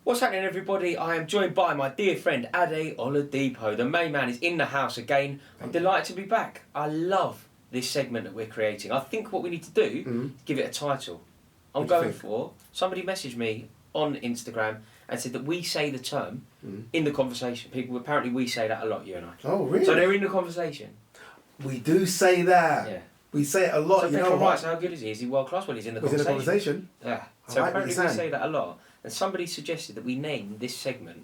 What's happening, everybody? I am joined by my dear friend Ade Oladipo. The main man is in the house again. I'm delighted to be back. I love this segment that we're creating. I think what we need to do is give it a title. I'm going for... Somebody messaged me on Instagram and said that we say the term in the conversation. People, apparently we say that a lot, you and I. Oh, really? So they're in the conversation. We do say that. Yeah. We say it a lot, so you know right, so how good is he? Is he world class? Well, he's in the conversation. In the conversation? Yeah. So apparently we say that a lot. And somebody suggested that we name this segment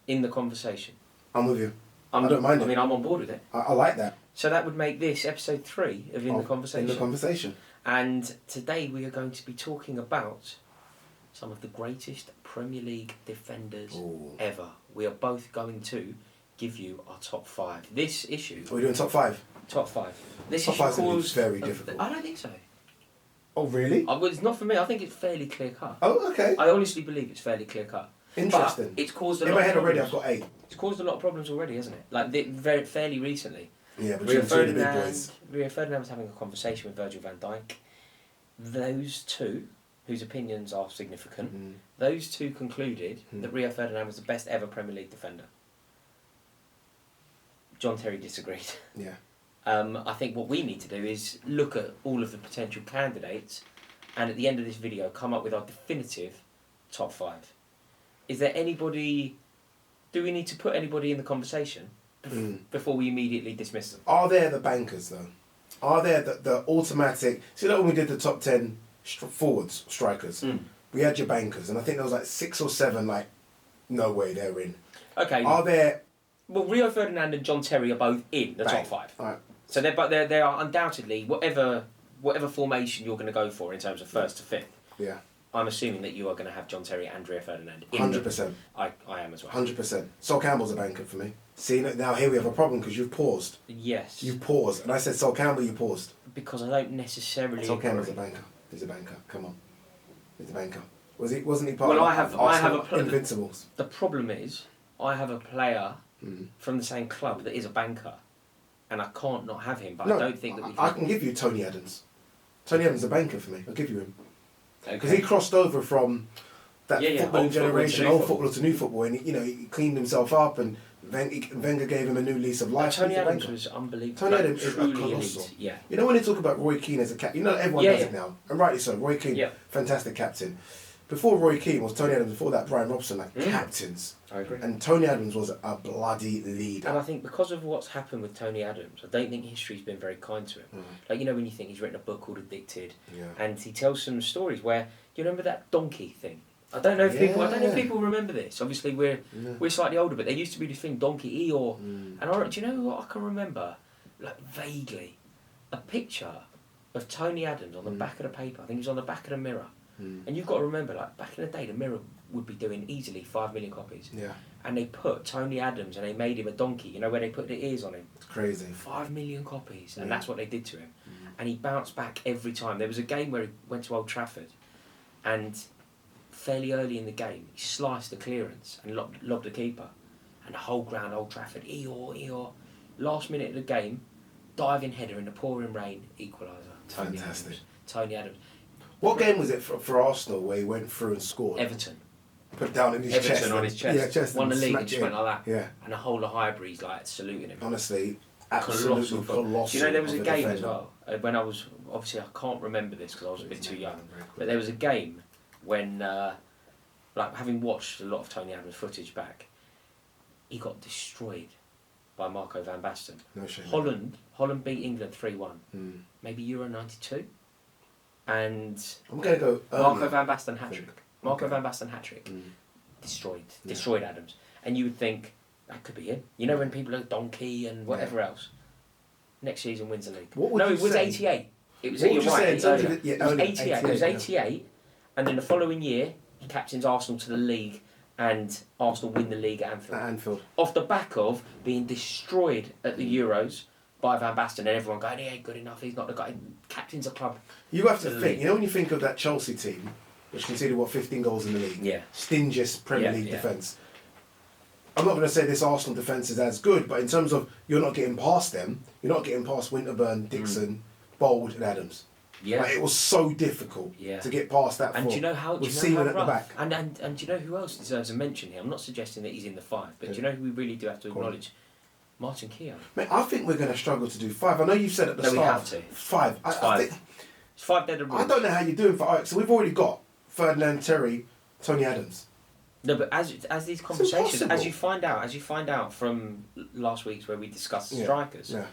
in the conversation. I'm with you. I don't mind it. I mean, I'm on board with it. I like that. So that would make this episode 3 of In the Conversation. In the Conversation. And today we are going to be talking about some of the greatest Premier League defenders ever. We are both going to give you our top 5. This issue... Are we doing top 5? Top 5. This top 5 is very difficult. I don't think so. Oh, really? Well, it's not for me. I think it's fairly clear cut. Oh, okay. I honestly believe it's fairly clear cut. Interesting. But it's caused a lot in my of head problems. already, I've got 8. It's caused a lot of problems already, hasn't it? Like fairly recently. Yeah, between the two big boys. Rio Ferdinand was having a conversation with Virgil van Dijk. Those two, whose opinions are significant, those two concluded that Rio Ferdinand was the best ever Premier League defender. John Terry disagreed. Yeah. I think what we need to do is look at all of the potential candidates and at the end of this video come up with our definitive top 5. Is there anybody... Do we need to put anybody in the conversation before we immediately dismiss them? Are there the bankers, though? Are there the automatic... See, like when we did the top 10 forwards, strikers, we had your bankers, and I think there was like 6 or 7, like, no way they're in. Okay. Are there... Well, Rio Ferdinand and John Terry are both in the top 5. All right. So they are undoubtedly, whatever formation you're going to go for in terms of 1st to 5th. Yeah. I'm assuming that you are going to have John Terry and Rio Ferdinand in 100%. I am as well. 100%. Sol Campbell's a banker for me. See, now here we have a problem because you've paused. Yes. You've paused. And I said Sol Campbell, you paused. Because I don't necessarily... Sol Campbell's a banker. He's a banker. Come on. He's a banker. Wasn't he part of I have Invincibles? The problem is, I have a player from the same club that is a banker. And I can't not have him, but I don't think that we can... I can give you Tony Adams. Tony Adams is a banker for me. I'll give you him. Because he crossed over from that footballing generation, old footballer to new football, and he cleaned himself up, and Wenger gave him a new lease of life. Tony Adams was unbelievable. Tony Adams is a colossal. Yeah. You know when they talk about Roy Keane as a captain, everyone does it now, and rightly so. Roy Keane, fantastic captain. Before Roy Keane was Tony Adams, before that Brian Robson, captains. I agree. And Tony Adams was a bloody leader. And I think because of what's happened with Tony Adams, I don't think history's been very kind to him. Like, when you think he's written a book called Addicted, and he tells some stories where, do you remember that donkey thing? I don't know if people remember this. Obviously, we're slightly older, but there used to be this thing, Donkey Eeyore. And do you know what I can remember? Like, vaguely, a picture of Tony Adams on the back of the paper. I think it was on the back of the Mirror. And you've got to remember, like, back in the day, the Mirror would be doing easily 5 million copies. Yeah. And they put Tony Adams and they made him a donkey, where they put the ears on him. It's crazy. 5 million copies. And that's what they did to him. And he bounced back every time. There was a game where he went to Old Trafford and fairly early in the game, he sliced the clearance and lobbed the keeper. And the whole ground, Old Trafford, Eeyore. Last minute of the game, diving header in the pouring rain, equaliser. Fantastic. Tony Adams. What game was it for Arsenal where he went through and scored? Everton. Put it down in his chest. Everton on his chest. Yeah, chest. Won the league and just went like that. Yeah. And the whole of Highbury's like saluting him. Honestly, absolutely colossal. Do you know there was a game as well, when I was, obviously I can't remember this because I was a bit too young, but there was a game when, like, having watched a lot of Tony Adams footage back, he got destroyed by Marco van Basten. No shame. Holland beat England 3-1. Maybe Euro 92. And I'm going to go Marco van Basten hat-trick. Van Basten hat-trick. Destroyed Adams. And you would think, that could be him. When people are donkey and whatever else. Next season wins the league. It was 88. It was, you're right, it was 88. It was 88. And then the following year, he captains Arsenal to the league and Arsenal win the league at Anfield. Off the back of being destroyed at the Euros by Van Basten and everyone going, he ain't good enough, he's not the guy, captains a club. You have to think, when you think of that Chelsea team, which conceded, 15 goals in the league? Yeah. Stingiest Premier League defence. I'm not going to say this Arsenal defence is as good, but in terms of you're not getting past them, you're not getting past Winterburn, Dixon, Bold and Adams. Yeah. Like, it was so difficult to get past that. And do you know how? With Seaman at the back. And do you know who else deserves a mention here? I'm not suggesting that he's in the 5, but do you know who we really do have to acknowledge? Martin Keown. Mate, I think we're going to struggle to do 5. I know you said at the start. We have to. 5. I think it's 5 dead and I don't know how you're doing for Ajax. So we've already got Ferdinand, Terry, Tony Adams. No, but as these conversations, as you find out from last week's where we discussed strikers. Yeah.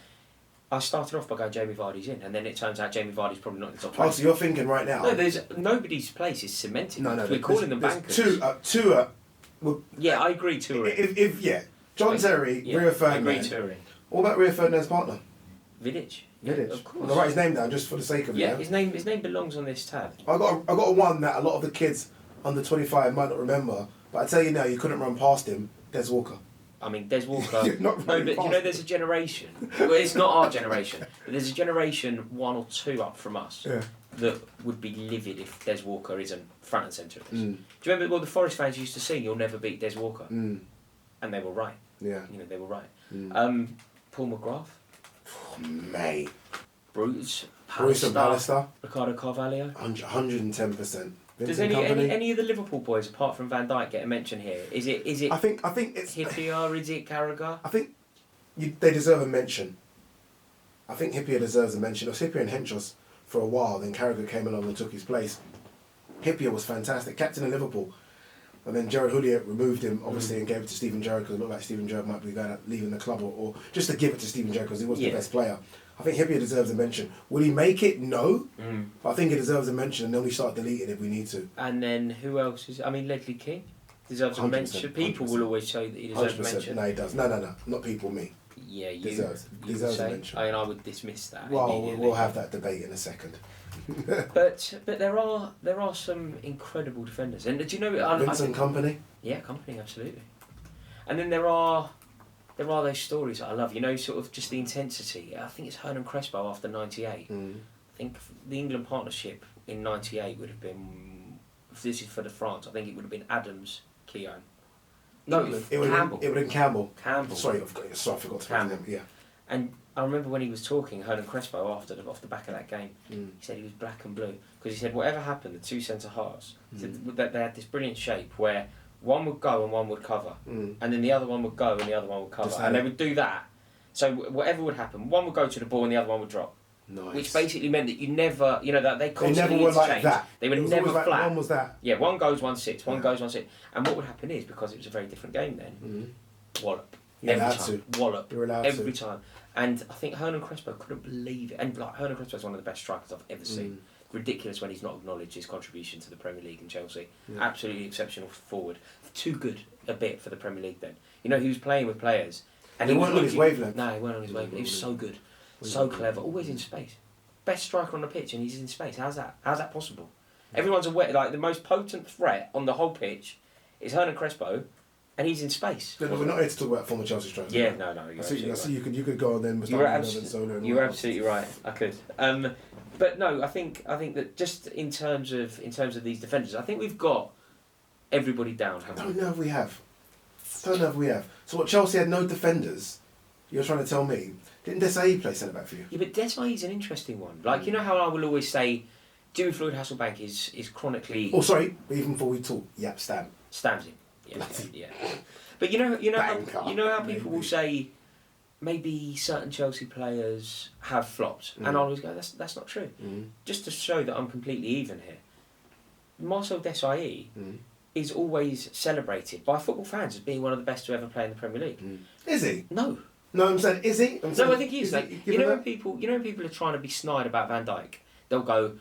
I started off by going Jamie Vardy's in, and then it turns out Jamie Vardy's probably not in the top 20. Oh, so you're thinking right now? No, there's nobody's place is cemented. No, we're calling them bankers. Two. Yeah, I agree. Touring. If John Terry, Rio Ferdinand. I agree. Touring. What about Rio Ferdinand's partner? Vidic. Vidic. Of course. I'll write his name down just for the sake of it. Yeah, his name belongs on this tab. I got a one that a lot of the kids under 25 might not remember, but I tell you now, you couldn't run past him. Des Walker. I mean, Des Walker. No, but you know, there's a generation. Well, it's not our generation, but there's a generation 1 or 2 up from us that would be livid if Des Walker isn't front and centre of this. Do you remember? Well, the Forest fans used to sing, "You'll never beat Des Walker," and they were right. Yeah, you know, they were right. Paul McGrath, mate, Bruce Pallister, Ricardo Carvalho, 110%. Does any of the Liverpool boys apart from Van Dijk get a mention here? Is it? I think it's Hippier. Is it Carragher? I think they deserve a mention. I think Hippier deserves a mention. It was Hippier and Henchos for a while. Then Carragher came along and took his place. Hippier was fantastic, captain of Liverpool, and then Gerard Houllier removed him obviously and gave it to Steven Gerrard because it looked like Steven Gerrard might be leaving the club or just to give it to Steven Gerrard because he was the best player. I think Hippier deserves a mention. Will he make it? No. But I think he deserves a mention, and then we start deleting if we need to. And then who else is? I mean, Ledley King deserves a mention. People 100%. Will always say that he deserves a mention. No, he does. No. Not people. Me. Yeah, you deserves a mention. I mean, I would dismiss that. Well, we'll have that debate in a second. but there are some incredible defenders, and do you know Vincent Kompany? Yeah, Kompany, absolutely. And then there are those stories that I love, you know, sort of just the intensity. I think it's Hernan Crespo after 98. I think the England partnership in 98 would have been, if this is for the France, I think it would have been Adams, Keown. No, it would have been Campbell. Sorry, I forgot to Campbell. Yeah. And I remember when he was talking, Hernan Crespo, off the back of that game, he said he was black and blue. Because he said whatever happened, the 2 centre-halves, that they had this brilliant shape where one would go and one would cover, and then the other one would go and the other one would cover, and they would do that. So whatever would happen, one would go to the ball and the other one would drop. Nice. Which basically meant that you never, you know, that they constantly never were like that. They were never flat. Like, one was that. Yeah, one goes, one sits, one goes, one sits. And what would happen is, because it was a very different game then, wallop. Every time. Wallop. You're allowed every time. And I think Hernan Crespo couldn't believe it. And like Hernan Crespo is one of the best strikers I've ever seen. Ridiculous when he's not acknowledged his contribution to the Premier League and Chelsea. Absolutely exceptional forward. Too good a bit for the Premier League then. You know, he was playing with players. And he wasn't on his wavelength. No, he wasn't on his wavelength. He was so good. So clever. Always in space. Best striker on the pitch and he's in space. How's that possible? Everyone's aware, like the most potent threat on the whole pitch is Hernan Crespo, and he's in space. No, we're not here to talk about former Chelsea strikers. Yeah, no. I see you could go on then. You're absolutely right. I could. But no, I think that just in terms of these defenders, I think we've got everybody down. I don't know if we have. So what? Chelsea had no defenders. You're trying to tell me? Didn't Desai play centre back for you? Yeah, but Desai's an interesting one. Like you know how I will always say, Jimmy Floyd Hasselbank is chronically. Oh, sorry. Even before we talk, Stamps him. Yeah. But you know how people will say, maybe certain Chelsea players have flopped, and I always go, that's not true. Just to show that I'm completely even here. Marcel Desailly is always celebrated by football fans as being one of the best to ever play in the Premier League. Is he? No. No, I'm saying, is he? I think he is. Like, you know when people are trying to be snide about Van Dijk, they'll go,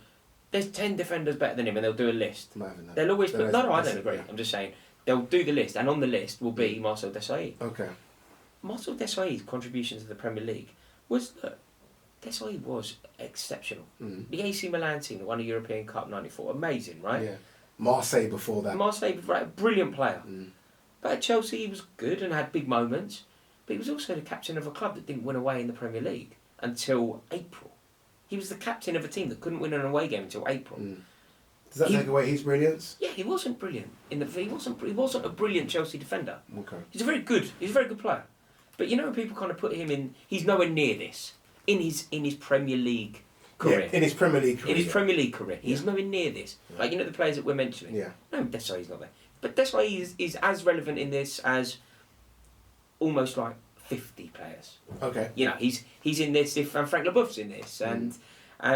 there's 10 defenders better than him, and they'll do a list. They'll always put, no, I don't agree. I'm just saying, they'll do the list, and on the list will be Marcel Desailly. Okay. Marcel Desailly's contribution to the Premier League was that Desailly was exceptional. The AC Milan team that won a European Cup '94, amazing, right? Yeah. Marseille before that. Brilliant player. But at Chelsea, he was good and had big moments. But he was also the captain of a club that didn't win away in the Premier League until April. He was the captain of a team that couldn't win an away game until April. Does that take away his brilliance? Yeah, he wasn't brilliant. He wasn't a brilliant Chelsea defender. Okay. He's a very good player. But you know when people kind of put him in, he's nowhere near this in his Premier League career. Yeah, in his Premier League career. In his Premier League career. He's nowhere near this. Yeah. Like, the players that we're mentioning. Yeah. No, that's why he's not there. But that's why he's as relevant in this as almost like 50 players. Okay. He's in this, if Frank Leboeuf's in this, and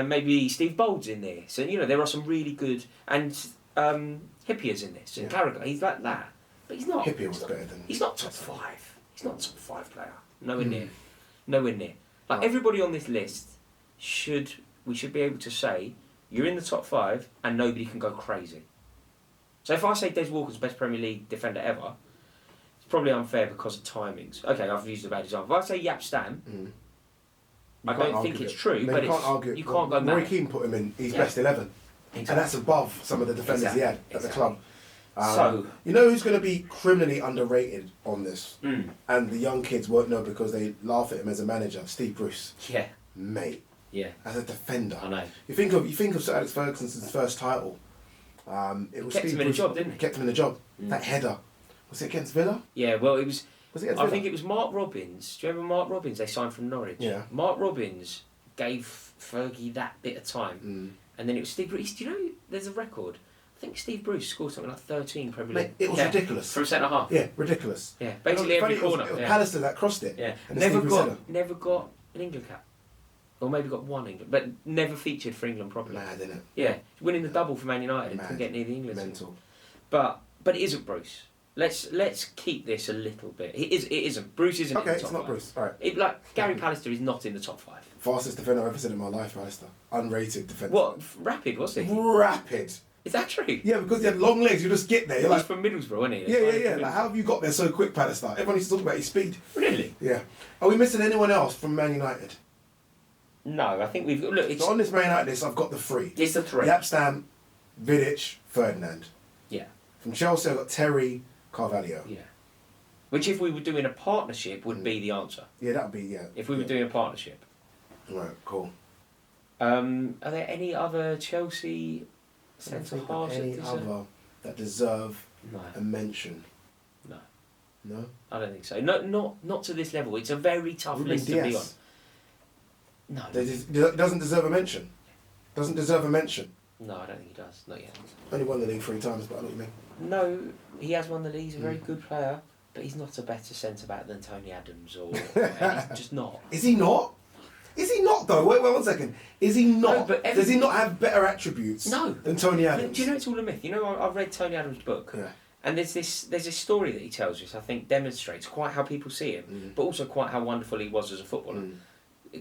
maybe Steve Bold's in this. And, there are some really good... And Hippier's in this, and Carragher. He's like that. But he's not... Hippier was better than... He's not top 5. He's not a top 5 player. Nowhere near. Nowhere near. Like, everybody on this list we should be able to say, you're in the top 5 and nobody can go crazy. So if I say Des Walker's best Premier League defender ever, it's probably unfair because of timings. Okay, I've used a bad example. If I say Jaap Stam, I don't think it's true, but you can't go mad. Roy Keane put him in his best 11. Exactly. And that's above some of the defenders he had at the club. So you know who's going to be criminally underrated on this, and the young kids won't know because they laugh at him as a manager. Steve Bruce. Yeah. Mate. Yeah. As a defender. I know. You think of Sir Alex Ferguson's first title. It was kept Steve him in Bruce, a job, didn't he? Kept him in a job. That header. Was it against Villa? Yeah. Well, it was. Was it against Villa? I think it was Mark Robbins. Do you remember Mark Robbins? They signed from Norwich. Yeah. Mark Robbins gave Fergie that bit of time, and then it was Steve Bruce. Do you know there's a record? I think Steve Bruce scored something like 13 Premier League. Mate, it was ridiculous. From centre half. Yeah, ridiculous. Yeah, basically every corner. It was Pallister that crossed it. Yeah, and never got an England cap, or maybe got one England, but never featured for England properly. Mad, isn't it? Yeah, winning the double for Man United and couldn't get near the England. Mental. Team. But it isn't Bruce. Let's keep this a little bit. It isn't. Bruce isn't. Okay, in the top it's not 5. Bruce. All right. Gary Pallister is not in the top 5. Fastest defender I've ever seen in my life, Pallister. Unrated defender. What? Rapid, was he? Rapid. Is that true? Yeah, because he had long legs. You just get there. You're He's from Middlesbrough, isn't he? Yeah. Like, how have you got there so quick, Pallister? Everyone used to talk about his speed. Really? Yeah. Are we missing anyone else from Man United? No, I think we've got... Look, so on this Man United list, I've got the 3. It's the 3. Jaap Stam, Vidic, Ferdinand. Yeah. From Chelsea, I've got Terry, Carvalho. Yeah. Which, if we were doing a partnership, would be the answer. Yeah, that would be, yeah. If we were doing a partnership. Right, cool. Are there any other Chelsea centre halves that deserve a mention? No. No? I don't think so. Not to this level. It's a very tough list to be on. No. Doesn't deserve a mention? Doesn't deserve a mention? No, I don't think he does. Not yet. Only won the league 3 times, but I know what you mean. No, he has won the league. He's a very good player, but he's not a better centre-back than Tony Adams or... he's just not. Is he not? Is he not though? Wait 1 second. Is he not? No, but does he not have better attributes than Tony Adams? Do you know it's all a myth? I've read Tony Adams' book. Yeah. And there's this story that he tells us, I think, demonstrates quite how people see him, but also quite how wonderful he was as a footballer.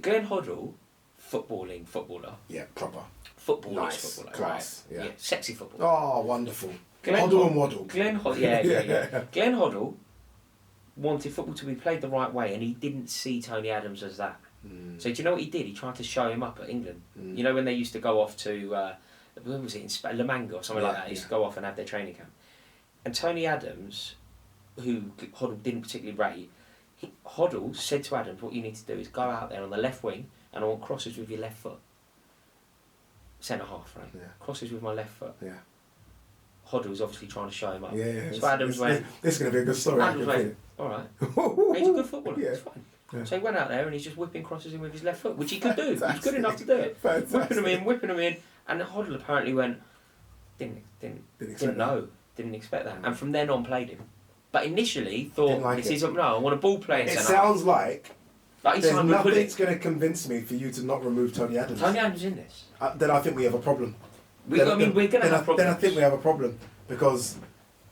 Glenn Hoddle, footballer. Yeah, proper. Footballer. Class. Right. Yeah. Sexy footballer. Oh, wonderful. Hoddle and Waddle. Glenn Hoddle, yeah. Glenn Hoddle wanted football to be played the right way, and he didn't see Tony Adams as that. So do you know what he did? He tried to show him up at England. You know when they used to go off to, where was it, in La Manga or something like that? They used to go off and have their training camp. And Tony Adams, who Hoddle didn't particularly rate, Hoddle said to Adams, what you need to do is go out there on the left wing and I want crosses with your left foot. Centre half, right? Yeah. Crosses with my left foot. Yeah. Hoddle's obviously trying to show him up. Yeah. So Adams went... This is going to be a good story. Adams went, alright. He's a good footballer, yeah. it's fine. Yeah. So he went out there and he's just whipping crosses in with his left foot, which he could do. He's good enough to do it. Fantastic. Whipping them in. And Hoddle apparently went, didn't expect that. And from then on played him. But initially thought, I want a ball playing centre. It centre. sounds like there's nothing that's going to convince me for you to not remove Tony Adams. Tony Adams in this. Then I think we have a problem. We're going to have problems. Then I think we have a problem because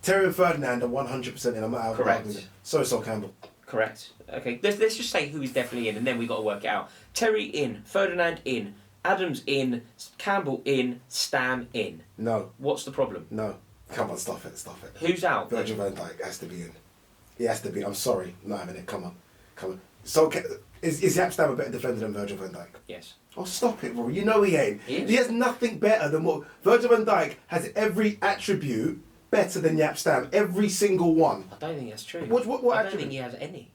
Terry and Ferdinand are 100% in. I'm not out of argument. So Campbell. Correct. Okay, let's just say who is definitely in, and then we've got to work it out. Terry in, Ferdinand in, Adams in, Campbell in, Stam in. No. What's the problem? No. Come on, stop it. Who's out? Virgil van Dijk has to be in. He has to be. I'm sorry, not having it. Come on. So is Jaap Stam a better defender than Virgil van Dijk? Yes. Oh, stop it, bro. You know he ain't. He has nothing better than what... Virgil van Dijk has every attribute better than Jaap Stam. Every single one. I don't think that's true. What I don't think he has any.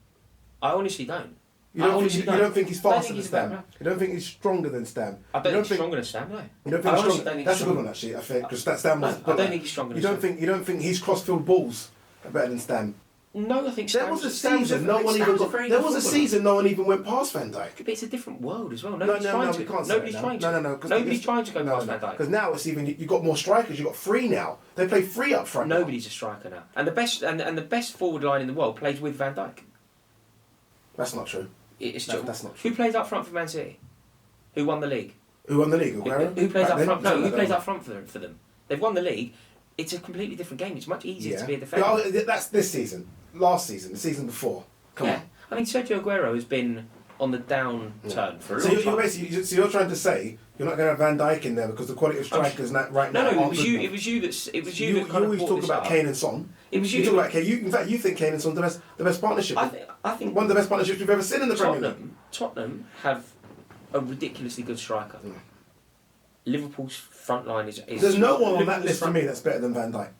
I honestly don't. You don't think he's faster than Stam? You don't think he's stronger than Stam? I don't think he's stronger than Stam, no. You don't think he's stronger? That's a good one, actually, I think. Because Stam was... I don't think he's stronger than Stam. You don't think his cross-field balls are better than Stam? No, I think there was a season no one even went past Van Dijk. But it's a different world as well. Nobody's trying to go past Van Dijk. Because now it's even you've got more strikers. You've got 3 now. They play 3 up front. Nobody's a striker now, and the best and the best forward line in the world plays with Van Dijk. That's not true. It's true. That's not true. Who plays up front for Man City? Who won the league? Aguero? Who plays up front? No, who plays up front for them? They've won the league. It's a completely different game. It's much easier to be a defender. No, that's this season. Last season, the season before. Come on. I mean, Sergio Aguero has been on the downturn for a long time. So you're trying to say you're not going to have Van Dijk in there because the quality of strikers right now. No, it was you that you always talk about Keown and Son. It was you. You talk about Keown. In fact, you think Keown and Son the best partnership. I think one of the best partnerships we've ever seen in the Premier League. Tottenham have a ridiculously good striker. Liverpool's front line is. There's no one on that list for me that's better than Van Dijk.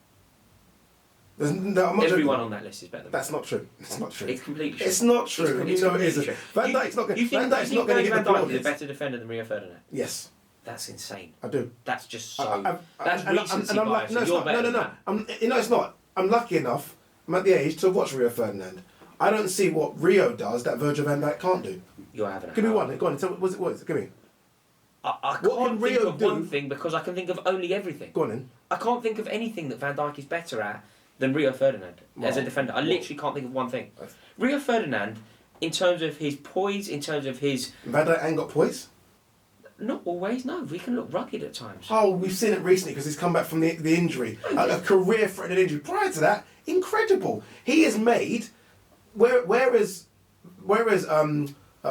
Everyone on that list is better than That's not true. It's not true. It's completely true. It's not true. It isn't. Van Dijk's not going to get the Van Dijk is a better defender than Rio Ferdinand? Yes. That's insane. I do. That's just so... That's recency bias. No, it's not. I'm lucky enough, I'm at the age to watch Rio Ferdinand. I don't see what Rio does that Virgil van Dijk can't do. You're having Give me one. Go on. Tell me, what is it? Give me. I can't think of one thing because I can think of only everything. Go on then. I can't think of anything that Van Dijk is better at than Rio Ferdinand as a defender. I literally can't think of one thing. Rio Ferdinand, in terms of his poise, in terms of his... Van Dijk ain't got poise? Not always, no. We can look rugged at times. Oh, we've seen it recently because he's come back from the injury. A career-threatening injury. Prior to that, incredible. He has made... Whereas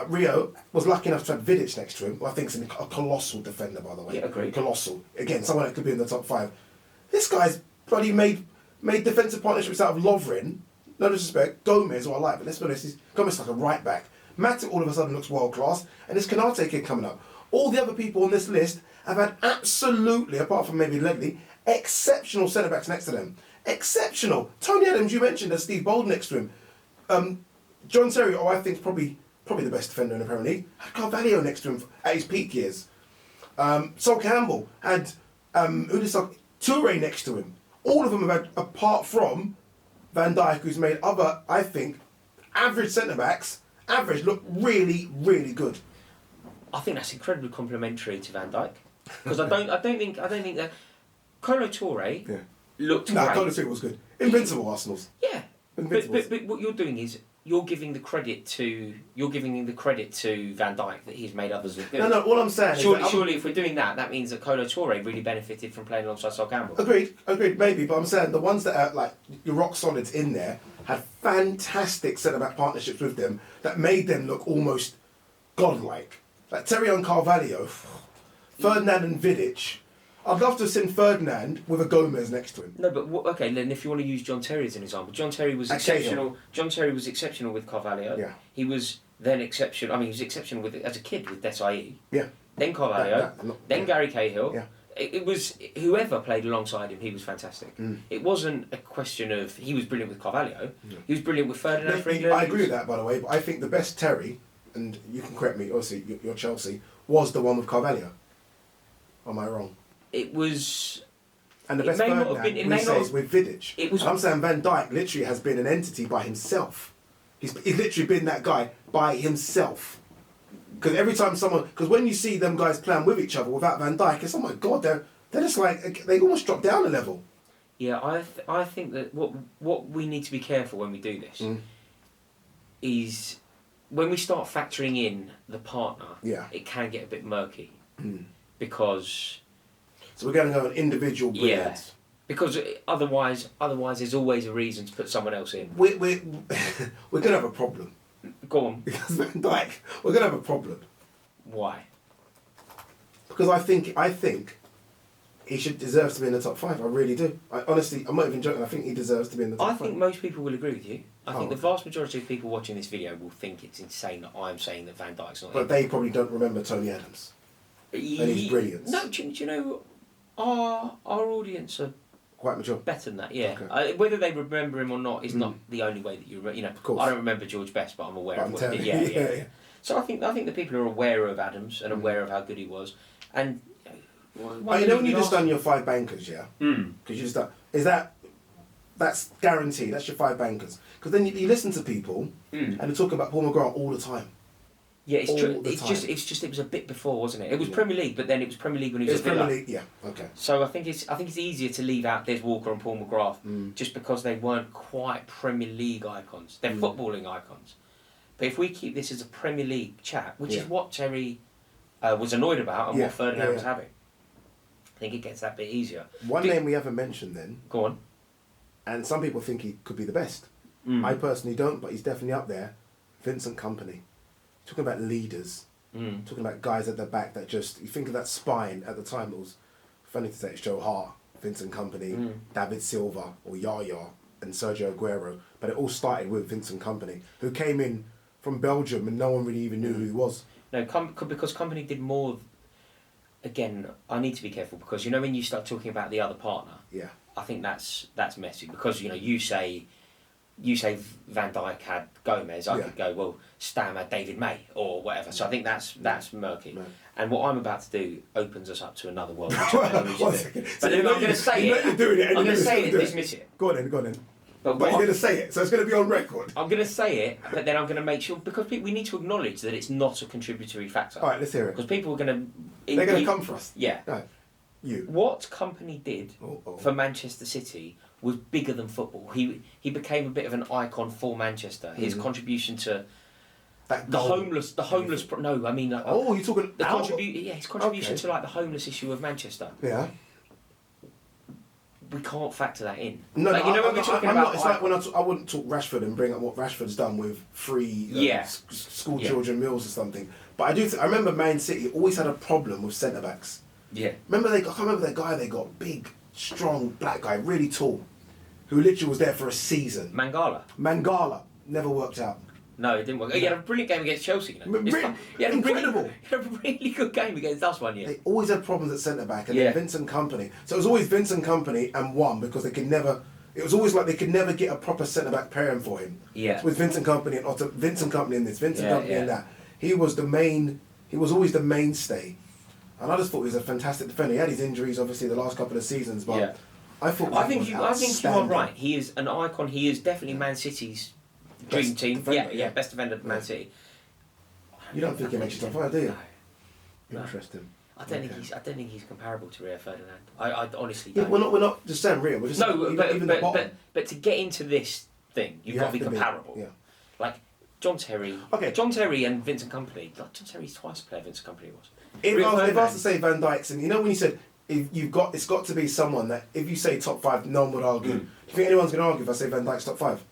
Rio was lucky enough to have Vidic next to him, who I think is a colossal defender, by the way. Yeah, agreed. Colossal. Again, someone that could be in the top 5. This guy's bloody made defensive partnerships out of Lovren. No disrespect, Gomez, who I like, but let's be honest, Gomez is like a right back. Matip all of a sudden looks world class, and this Canate kid coming up. All the other people on this list have had absolutely, apart from maybe Ledley, exceptional centre backs next to them. Exceptional. Tony Adams, you mentioned, has Steve Bold next to him. John Terry, I think is probably the best defender in the Premier League. Had Carvalho next to him at his peak years. Sol Campbell had Toure next to him. All of them have had, apart from Van Dijk, who's made other, I think, average centre-backs, look really, really good. I think that's incredibly complimentary to Van Dijk. Because I don't think that... Kolo Toure looked great. Kolo Toure was good. Invincible Arsenal's. Yeah. But what you're doing is you're giving the credit to Van Dijk that he's made others look good. No, all I'm saying surely if we're doing that, that means that Kolo Toure really benefited from playing alongside Sol Campbell. Agreed, maybe, but I'm saying the ones that are like your rock solids in there had fantastic centre-back partnerships with them that made them look almost godlike. Like Terry and Carvalho, Ferdinand and Vidic. I'd love to have seen Ferdinand with a Gomez next to him. No, but okay, then if you want to use John Terry as an example, John Terry was exceptional. John Terry was exceptional with Carvalho. Yeah. He was then exceptional. I mean, he was exceptional as a kid with Desai. Yeah. Then Carvalho. Then Gary Cahill. Yeah. It was whoever played alongside him. He was fantastic. It wasn't a question of he was brilliant with Carvalho. He was brilliant with Ferdinand. I agree with that, by the way. But I think the best Terry, and you can correct me. Obviously, you're Chelsea, was the one with Carvalho. Am I wrong? It was... And the best Ferdinand, is with Vidic. I'm saying Van Dijk literally has been an entity by himself. He's literally been that guy by himself. Because every time because when you see them guys playing with each other without Van Dijk, it's, oh my God, they're just like, they almost drop down a level. Yeah, I think that what we need to be careful when we do this is when we start factoring in the partner, it can get a bit murky. Because... So we're going to go on individual brilliance. Yeah, because otherwise there's always a reason to put someone else in. We're going to have a problem. Go on. Because Van Dijk, we're going to have a problem. Why? Because I think he deserves to be in the top 5. I really do. Honestly, I'm not even joking. I think he deserves to be in the top 5. I think most people will agree with you. I think the vast majority of people watching this video will think it's insane that I'm saying that Van Dijk's not in. But they probably don't remember Tony Adams. And his brilliance. No, do you know... Our audience are quite mature. Better than that, yeah. Okay. Whether they remember him or not is not the only way that you know. Of course. I don't remember George Best, but I'm aware of what he did. Yeah. So I think the people are aware of Adams and aware of how good he was. And when you just done your 5 bankers, yeah. Because you just done, is that That's guaranteed. That's your 5 bankers. Because then you listen to people and they're talking about Paul McGrath all the time. Yeah, it's true. It was a bit before, wasn't it? It was Premier League, but then it was Premier League when he was at Villa. Premier League, yeah, okay. So I think it's easier to leave out Des Walker and Paul McGrath just because they weren't quite Premier League icons. They're footballing icons. But if we keep this as a Premier League chat, which is what Terry was annoyed about and what Ferdinand was having, I think it gets that bit easier. One name we haven't mentioned then. Go on. And some people think he could be the best. I personally don't, but he's definitely up there. Vincent Kompany. Talking about leaders, talking about guys at the back that just, you think of that spine at the time, it was funny to say it's Joe Hart, Vincent Kompany, David Silva, or Yaya, and Sergio Aguero, but it all started with Vincent Kompany, who came in from Belgium and no one really even knew who he was. No, because Kompany did more, again, I need to be careful because, when you start talking about the other partner, I think that's messy because, you say Van Dijk had Gomez, I could go, well, Stam had David May or whatever. So I think that's murky. No. And what I'm about to do opens us up to another world. Which I don't usually do. But I'm going to say it. I'm going to say it and dismiss it. Go on then. But you're going to say it, so it's going to be on record. I'm going to say it, but then I'm going to make sure, because we need to acknowledge that it's not a contributory factor. All right, let's hear it. Because people are going to... They're going to come for us. Yeah. No, you. What Kompany did for Manchester City was bigger than football. He became a bit of an icon for Manchester. His contribution to that the homeless. No, I mean. You're talking the his contribution to the homeless issue of Manchester. Yeah. We can't factor that in. No, when we're talking about. It's like when I wouldn't talk Rashford and bring up what Rashford's done with free school children meals or something. But I do. I remember Man City always had a problem with centre backs. Yeah. I can't remember that guy they got, big, strong black guy, really tall, who literally was there for a season. Mangala never worked out. No, it didn't work. He had a brilliant game against Chelsea. He had incredible. He had a really good game against us one year. They always had problems at centre back, and then Vincent Kompany. So it was always Vincent Kompany and one because they could never. It was always like they could never get a proper centre back pairing for him. Yeah. So with Vincent Kompany and Otto, Vincent Kompany and this, Vincent Kompany and that. He was the main. He was always the mainstay. And I just thought he was a fantastic defender. He had his injuries, obviously, the last couple of seasons, but I thought. I think you are right. He is an icon. He is definitely Man City's dream team. Defender, best defender of Man City. You don't think he makes your top 5, do you? No. Interesting. I don't think he's comparable to Rio Ferdinand. I honestly don't. Yeah, we're not just saying Rio. We're just but to get into this thing, you've got to be comparable. Like John Terry. Okay. John Terry and Vincent Kompany. John Terry's twice player. Vincent Kompany was. If I was to say Van Dijk's, and when you said it's got to be someone that if you say top 5, no one would argue. Do you think anyone's going to argue if I say Van Dijk's top 5?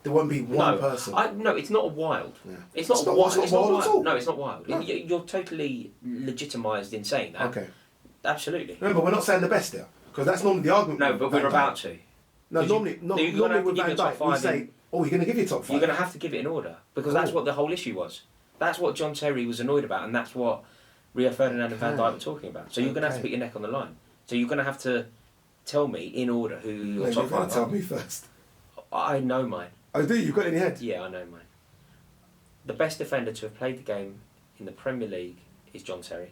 There won't be one person. No, it's not wild. Yeah. It's not wild at all. No, it's not wild. No. You're totally legitimised in saying that. Okay. Absolutely. No, but we're not saying the best there because that's normally the argument. No, but we're about to. No, normally with Van Dijk we say, you're going to give you top 5. You're going to have to give it in order because that's what the whole issue was. That's what John Terry was annoyed about, and that's what Rio Ferdinand and Van Dijk were talking about. So you're going to have to put your neck on the line. So you're going to have to tell me in order who your top 5 are. You're going to tell me first. I know mine. Oh, do you? You've got it in your head? Yeah, I know mine. The best defender to have played the game in the Premier League is John Terry.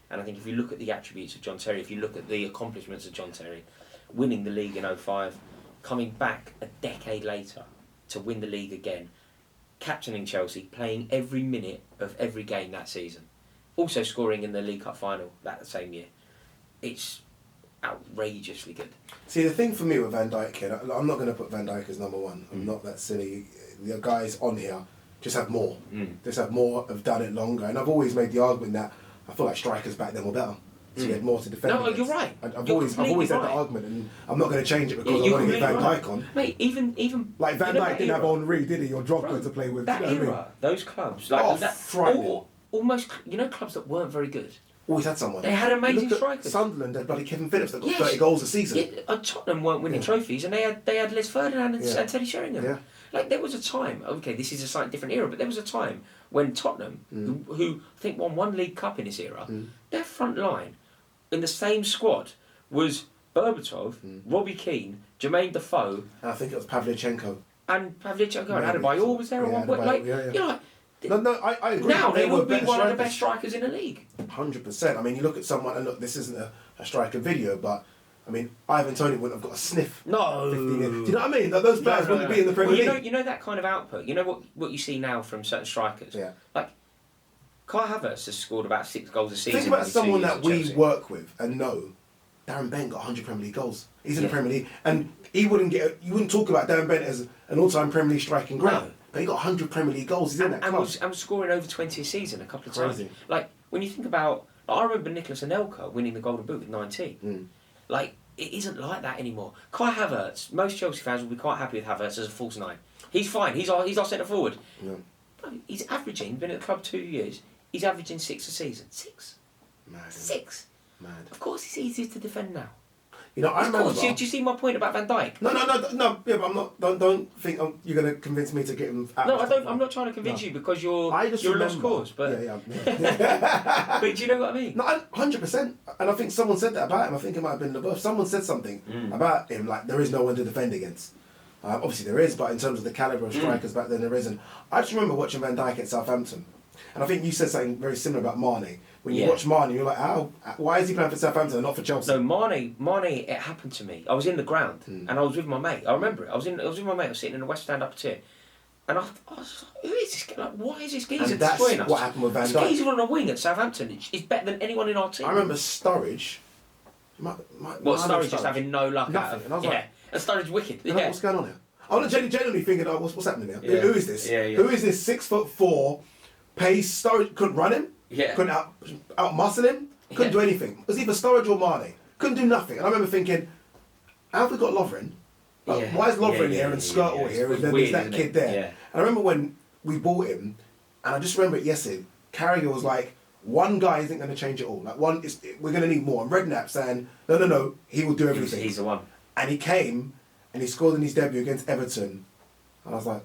And I think if you look at the attributes of John Terry, if you look at the accomplishments of John Terry, winning the league in 2005, coming back a decade later to win the league again, captaining Chelsea, playing every minute of every game that season, also scoring in the League Cup final that same year. It's outrageously good. See, the thing for me with Van Dijk here, I'm not going to put Van Dijk as number 1. I'm not that silly. The guys on here just have more. Just have more, have done it longer. And I've always made the argument that I feel like strikers back then were better. So you had more to defend. No, you're right. I've always had the argument, and I'm not going to change it because I want to get Van Dijk on. Mate, even like Van Dijk didn't have Henry, did he? Or Drogba to play with. That era, those clubs, almost, clubs that weren't very good. Always had someone. They had amazing strikers. Sunderland had bloody Kevin Phillips that got 30 goals a season. Tottenham weren't winning trophies, and they had Les Ferdinand and Teddy Sheringham. Yeah. Like there was a time. Okay, this is a slightly different era, but there was a time when Tottenham, who I think won 1 League Cup in this era, their front line in the same squad was Berbatov, Robbie Keane, Jermaine Defoe. And I think it was Pavlyuchenko. And Adebayor was there at one point. I agree. Now they would be one of the best strikers in the league. 100%. I mean, you look at someone, and look, this isn't a striker video, but I mean, Ivan Toney wouldn't have got a sniff. No. 15 years. Do you know what I mean? Those players wouldn't be in the Premier League. You know that kind of output. You know what you see now from certain strikers. Yeah. Like Kai Havertz has scored about 6 goals a season. Think about someone that we work with and know. Darren Bent got 100 Premier League goals. He's in the Premier League, and you wouldn't talk about Darren Bent as an all-time Premier League striking great. No. But he got 100 Premier League goals. He's in that club. And was scoring over 20 a season a couple of times. Crazy. Like when you think about, I remember Nicolas Anelka winning the Golden Boot with 19. Like. It isn't like that anymore. Kai Havertz, most Chelsea fans will be quite happy with Havertz as a false 9. He's fine. He's our centre forward. Yeah. He's averaging. Been at the club 2 years. He's averaging 6 a season. 6. Mad. 6. Mad. Of course, it's easier to defend now. You know, I remember. Do you see my point about Van Dijk? No. Yeah, but I'm not. Don't think you're going to convince me to get him. No, I don't. I'm not trying to convince you because you're a lost cause. But yeah. but do you know what I mean? No, 100%. And I think someone said that about him. I think it might have been LeBeuf. Someone said something about him like there is no one to defend against. Obviously there is, but in terms of the calibre of strikers back then, there isn't. I just remember watching Van Dijk at Southampton, and I think you said something very similar about Mane. When you watch Mane, you're like, why is he playing for Southampton and not for Chelsea? No, Mane, it happened to me. I was in the ground and I was with my mate. I remember it. I was with my mate. I was sitting in the West Stand up tier, and I was like, who is this guy? Like, why is this geezer destroying us? What happened with Van Dijk. This geezer on a wing at Southampton is better than anyone in our team. I remember Sturridge. Sturridge just having no luck. Nothing. And I was like, and Sturridge's wicked. What's going on here? I was genuinely thinking, what's happening here? Yeah. Who is this? Yeah. Who is this 6'4" pace? Sturridge couldn't run him. Yeah. Couldn't out muscle him. Couldn't do anything. It was either Sturridge or Mane. Couldn't do nothing. And I remember thinking, how have we got Lovren? Like, why is Lovren here and Skirtle here and then there's that kid there? Yeah. And I remember when we bought him, and I just remember it yesterday, Carragher was like, one guy isn't going to change it all. Like we're going to need more. And Redknapp saying, no, he will do everything. He's the one. And he came and he scored in his debut against Everton. And I was like,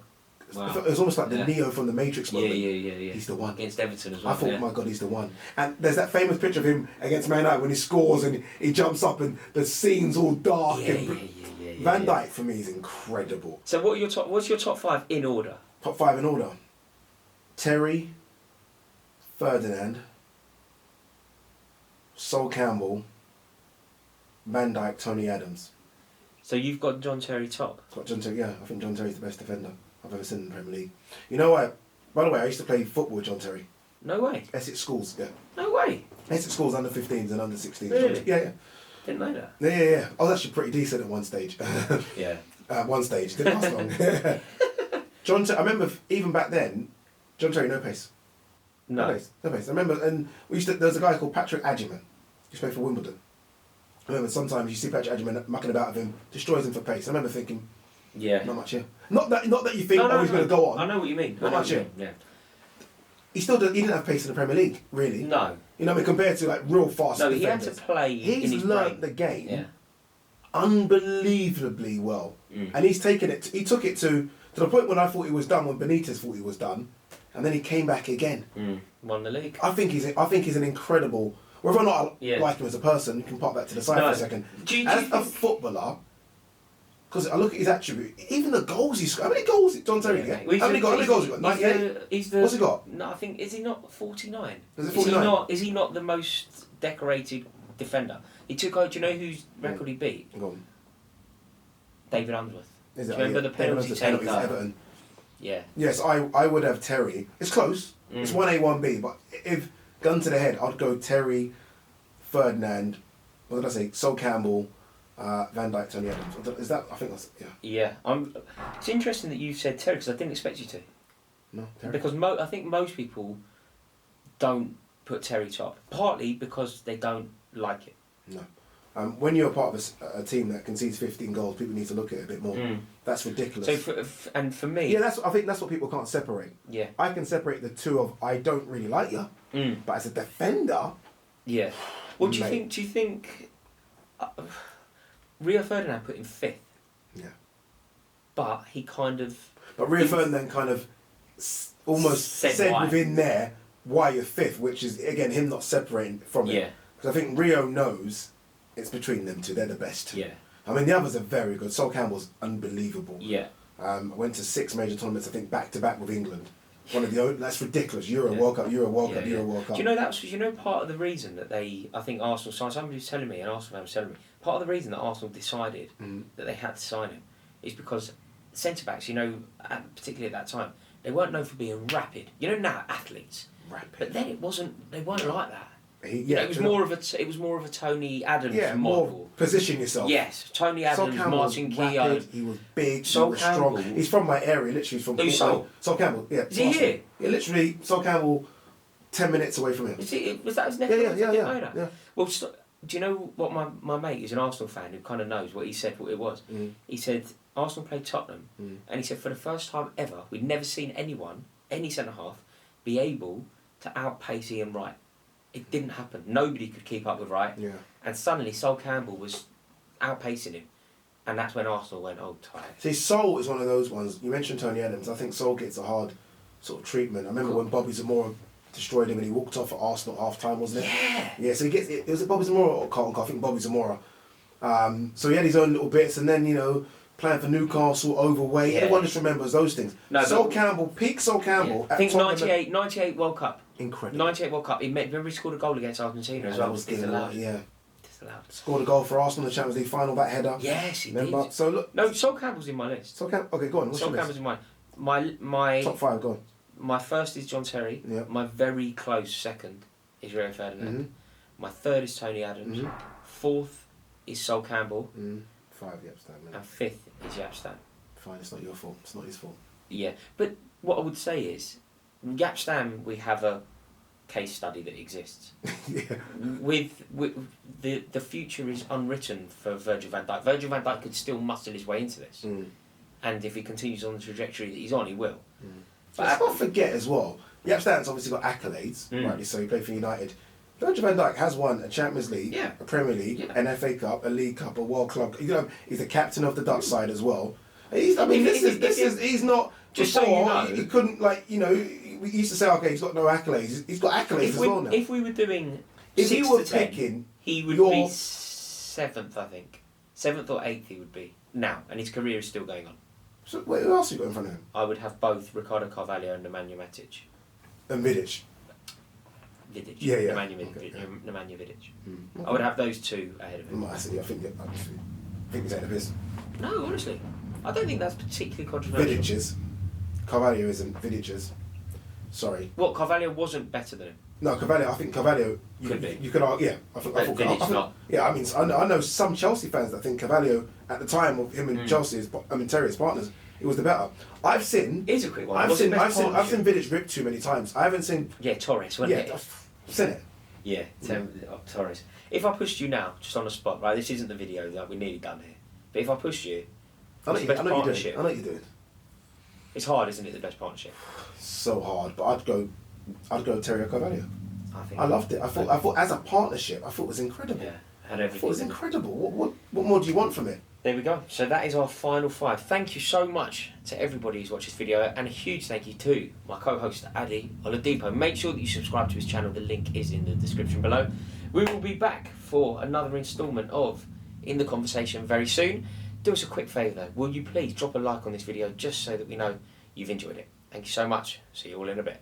wow. It was almost like the Neo from the Matrix moment. Yeah. He's the one. Against Everton as well. I thought, my God, he's the one. And there's that famous picture of him against Man United when he scores and he jumps up and the scene's all dark. Van Dijk for me is incredible. So what's your top 5 in order? Top 5 in order. Terry, Ferdinand, Sol Campbell, Van Dijk, Tony Adams. So you've got John Terry top? Got John Terry, I think John Terry's the best defender I've ever seen in the Premier League. You know what? By the way, I used to play football with John Terry. No way. Essex Schools, yeah. No way. Essex Schools under 15s and under 16s. Really? Yeah. Didn't know that. Yeah. I was actually pretty decent at one stage. Yeah. At one stage. Didn't last long. John Terry, I remember even back then, John Terry, no pace. No pace. I remember, and there was a guy called Patrick Adjiman. He played for Wimbledon. I remember sometimes you see Patrick Adjiman mucking about with him, destroys him for pace. I remember thinking, not much here. Not that you think, he's going to go on. I know what you mean. Not much here. Yeah. He didn't have pace in the Premier League, really. No. You know, I mean, compared to like real fast defenders. He had to play He's in his learnt the game unbelievably well. And he's taken it, he took it to the point when I thought he was done, when Benitez thought he was done, and then he came back again. Won the league. I think he's an incredible, whether or not I like him as a person, you can pop that to the side for a second. As a footballer, because I look at his attribute, even the goals he scored. How many goals did John Terry get? How many goals he got? 98? What's he got? No, I think, is he not 49? Is it 49? Is he not the most decorated defender? He took out, do you know whose record he beat? Go on. David Unsworth. Do you remember the penalty taker? Everton. Yeah. Yes, I would have Terry. It's close. It's 1A, 1B, but if gun to the head, I'd go Terry, Ferdinand, what did I say? Sol Campbell, Van Dijk, Tony Adams. Is that? I think that's Yeah. It's interesting that you said Terry because I didn't expect you to. No, Terry. Because I think most people don't put Terry top. Partly because they don't like it. No. When you're part of a team that concedes 15 goals, people need to look at it a bit more. That's ridiculous. So for me, I think that's what people can't separate. Yeah. I can separate the two of I don't really like you, but as a defender. Yeah. Well, do you think Rio Ferdinand put him 5th? Yeah. But he kind of. But Rio Ferdinand kind of almost said within there why you're 5th, which is again him not separating from it. Yeah. Because I think Rio knows it's between them two. They're the best. Yeah. I mean the others are very good. Sol Campbell's unbelievable. Yeah. I went to 6 major tournaments. I think back to back with England. One of the only, that's ridiculous. Euro World Cup, Euro World Cup, Euro World Cup. Do you know part of the reason that I think Arsenal signed? Somebody was telling me, an Arsenal fan was telling me, part of the reason that Arsenal decided that they had to sign him is because centre-backs, you know, particularly at that time, they weren't known for being rapid. You know, now athletes, rapid. But then it wasn't. They weren't like that. Yeah, it was more of a Tony Adams model. More position yourself. Yes, Tony Adams, Martin Keown. He was big. Sol he was Campbell. strong. He's from my area, literally from. Who's Sol? Sol Campbell. Yeah. Is he here? Yeah, literally. Sol Campbell, 10 minutes away from him. Was that his nephew? Yeah. Well, do you know what my mate is an Arsenal fan who kind of knows what he said? What it was. He said Arsenal played Tottenham, and he said for the first time ever, we'd never seen anyone, any centre half, be able to outpace Ian Wright. It didn't happen. Nobody could keep up with Wright. Yeah. And suddenly Sol Campbell was outpacing him. And that's when Arsenal went, oh, tired. See, Sol is one of those ones. You mentioned Tony Adams. I think Sol gets a hard sort of treatment. I remember when Bobby Zamora destroyed him and he walked off at Arsenal at half-time, wasn't it? Yeah. Yeah, so he gets... It was it Bobby Zamora or Carlton? I think Bobby Zamora. So he had his own little bits and then, you know, playing for Newcastle, overweight. Yeah. Everyone just remembers those things. No, Sol Campbell, peak Sol Campbell... I think 98 World Cup. Incredible. 98 World Cup. Remember he scored a goal against Argentina as well. That was disallowed. Yeah. Disallowed. Scored a goal for Arsenal in the Champions League final, that header. Yes, he remember? did. So look... No, Sol Campbell's in my list. Sol Campbell... Okay, go on. What's Sol your Campbell's list? in my Top 5, go on. My first is John Terry. Yeah. My very close second is Rio Ferdinand. My third is Tony Adams. Fourth is Sol Campbell. 5, Yapstam, man. And fifth is Yapstam. Fine, it's not your fault. It's not his fault. Yeah, but what I would say is, Yapstam, we have a case study that exists. Yeah. With the future is unwritten for Virgil van Dijk. Virgil van Dijk could still muscle his way into this. And if he continues on the trajectory that he's on, he will. But let's not forget as well, Yapstam's obviously got accolades, rightly so, he played for United. Virgil van Dijk has won a Champions League, a Premier League, an FA Cup, a League Cup, a World Club. You know, he's the captain of the Dutch side as well. He's not just before, so you know, he couldn't, like, you know, we used to say, okay, he's got no accolades. He's got accolades as well now. If we were doing if 6 he were to 10, picking, he would be 7th, I think. 7th or 8th he would be now, and his career is still going on. So wait, who else have you got in front of him? I would have both Ricardo Carvalho and Nemanja Matic. And Vidic. Yeah. Nemanja Vidic. I would have those two ahead of him. I think he's ahead of his. No, honestly. I don't think that's particularly controversial. Vidic's. Carvalho isn't Vidic's. Sorry. What, Carvalho wasn't better than him? No, Carvalho. I think Carvalho. Could be. You could argue. Yeah, I thought Vidic's not. Yeah, I mean, I know some Chelsea fans that think Carvalho at the time of him and Chelsea, Terry's partners, it was the better. I've seen. Here's a quick one. I've seen Vidic ripped too many times. I haven't seen. Yeah, Torres. I've seen it. Yeah, Torres. If I pushed you now, just on the spot, right? This isn't the video that we're nearly done here. But if I pushed you, I know what you're doing. It's hard, isn't it? The best partnership. So hard, but I'd go Terry Carvalho. I loved it. I thought as a partnership, I thought it was incredible. Yeah, had everything. I thought it was incredible. What more do you want from it? There we go. So that is our final 5. Thank you so much to everybody who's watched this video, and a huge thank you to my co-host Adi Oladipo. Make sure that you subscribe to his channel. The link is in the description below. We will be back for another instalment of In the Conversation very soon. Do us a quick favour though. Will you please drop a like on this video just so that we know you've enjoyed it. Thank you so much. See you all in a bit.